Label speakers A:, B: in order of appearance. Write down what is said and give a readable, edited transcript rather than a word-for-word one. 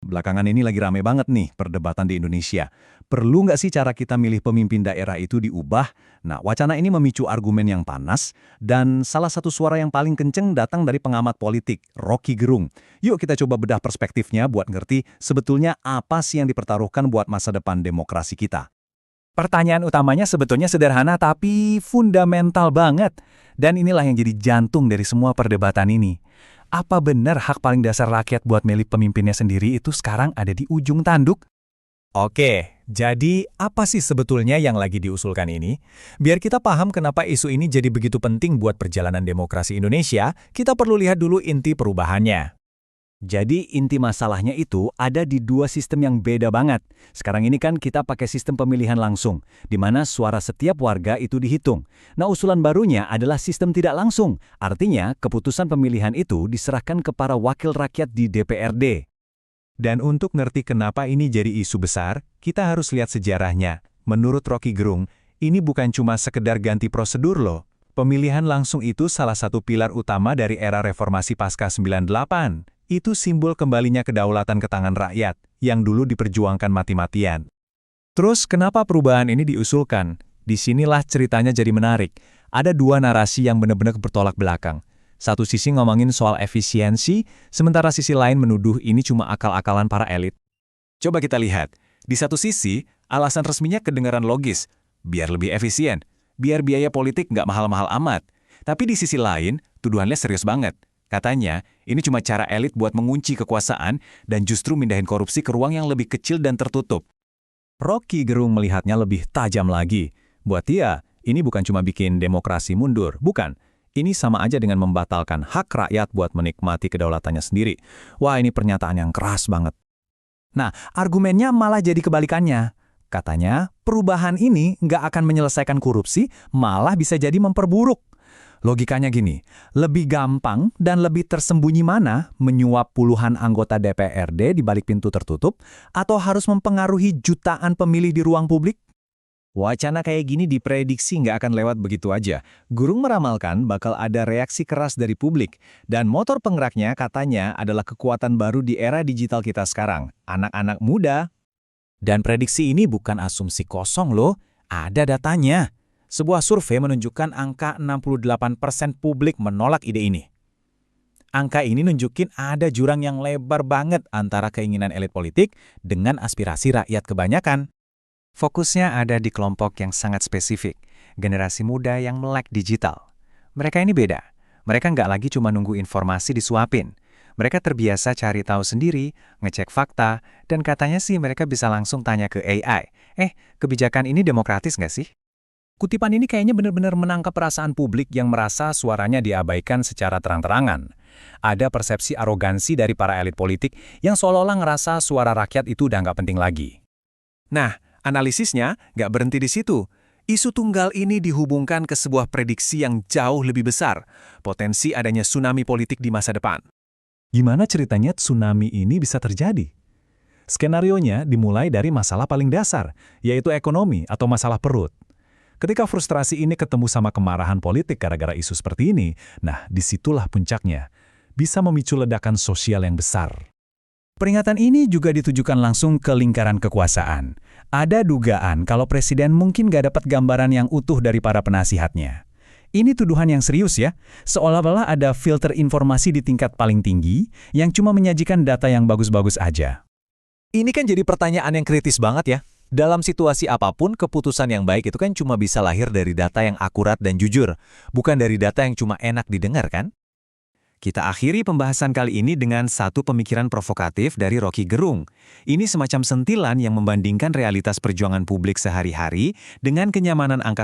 A: Belakangan ini lagi rame banget nih perdebatan di Indonesia. Perlu nggak sih cara kita milih pemimpin daerah itu diubah? Nah, wacana ini memicu argumen yang panas, dan salah satu suara yang paling kenceng datang dari pengamat politik, Rocky Gerung. Yuk kita coba bedah perspektifnya buat ngerti sebetulnya apa sih yang dipertaruhkan buat masa depan demokrasi kita.
B: Pertanyaan utamanya sebetulnya sederhana tapi fundamental banget. Dan inilah yang jadi jantung dari semua perdebatan ini. Apa benar hak paling dasar rakyat buat milih pemimpinnya sendiri itu sekarang ada di ujung tanduk? Oke, jadi apa sih sebetulnya yang lagi diusulkan ini? Biar kita paham kenapa isu ini jadi begitu penting buat perjalanan demokrasi Indonesia, kita perlu lihat dulu inti perubahannya.
A: Jadi inti masalahnya itu ada di dua sistem yang beda banget. Sekarang ini kan kita pakai sistem pemilihan langsung, di mana suara setiap warga itu dihitung. Nah, usulan barunya adalah sistem tidak langsung. Artinya, keputusan pemilihan itu diserahkan ke para wakil rakyat di DPRD.
B: Dan untuk ngerti kenapa ini jadi isu besar, kita harus lihat sejarahnya. Menurut Rocky Gerung, ini bukan cuma sekedar ganti prosedur loh. Pemilihan langsung itu salah satu pilar utama dari era reformasi pasca 98. Itu simbol kembalinya kedaulatan ke tangan rakyat, yang dulu diperjuangkan mati-matian. Terus kenapa perubahan ini diusulkan? Disinilah ceritanya jadi menarik. Ada dua narasi yang benar-benar bertolak belakang. Satu sisi ngomongin soal efisiensi, sementara sisi lain menuduh ini cuma akal-akalan para elit. Coba kita lihat. Di satu sisi, alasan resminya kedengaran logis. Biar lebih efisien, biar biaya politik nggak mahal-mahal amat. Tapi di sisi lain, tuduhannya serius banget. Katanya, ini cuma cara elit buat mengunci kekuasaan dan justru mindahin korupsi ke ruang yang lebih kecil dan tertutup. Rocky Gerung melihatnya lebih tajam lagi. Buat dia, ini bukan cuma bikin demokrasi mundur, bukan. Ini sama aja dengan membatalkan hak rakyat buat menikmati kedaulatannya sendiri. Wah, ini pernyataan yang keras banget. Nah, argumennya malah jadi kebalikannya. Katanya, perubahan ini nggak akan menyelesaikan korupsi, malah bisa jadi memperburuk. Logikanya gini, lebih gampang dan lebih tersembunyi mana menyuap puluhan anggota DPRD di balik pintu tertutup atau harus mempengaruhi jutaan pemilih di ruang publik? Wacana kayak gini diprediksi nggak akan lewat begitu aja. Gerung meramalkan bakal ada reaksi keras dari publik, dan motor penggeraknya katanya adalah kekuatan baru di era digital kita sekarang, anak-anak muda. Dan prediksi ini bukan asumsi kosong loh, ada datanya. Sebuah survei menunjukkan angka 68% publik menolak ide ini. Angka ini nunjukin ada jurang yang lebar banget antara keinginan elit politik dengan aspirasi rakyat kebanyakan. Fokusnya ada di kelompok yang sangat spesifik, generasi muda yang melek digital. Mereka ini beda. Mereka nggak lagi cuma nunggu informasi disuapin. Mereka terbiasa cari tahu sendiri, ngecek fakta, dan katanya sih mereka bisa langsung tanya ke AI, kebijakan ini demokratis nggak sih? Kutipan ini kayaknya benar-benar menangkap perasaan publik yang merasa suaranya diabaikan secara terang-terangan. Ada persepsi arogansi dari para elit politik yang seolah-olah ngerasa suara rakyat itu udah nggak penting lagi. Nah, analisisnya nggak berhenti di situ. Isu tunggal ini dihubungkan ke sebuah prediksi yang jauh lebih besar, potensi adanya tsunami politik di masa depan. Gimana ceritanya tsunami ini bisa terjadi? Skenarionya dimulai dari masalah paling dasar, yaitu ekonomi atau masalah perut. Ketika frustrasi ini ketemu sama kemarahan politik gara-gara isu seperti ini, nah disitulah puncaknya. Bisa memicu ledakan sosial yang besar. Peringatan ini juga ditujukan langsung ke lingkaran kekuasaan. Ada dugaan kalau presiden mungkin gak dapat gambaran yang utuh dari para penasihatnya. Ini tuduhan yang serius ya, seolah-olah ada filter informasi di tingkat paling tinggi yang cuma menyajikan data yang bagus-bagus aja. Ini kan jadi pertanyaan yang kritis banget ya. Dalam situasi apapun, keputusan yang baik itu kan cuma bisa lahir dari data yang akurat dan jujur, bukan dari data yang cuma enak didengar kan? Kita akhiri pembahasan kali ini dengan satu pemikiran provokatif dari Rocky Gerung. Ini semacam sentilan yang membandingkan realitas perjuangan publik sehari-hari dengan kenyamanan angka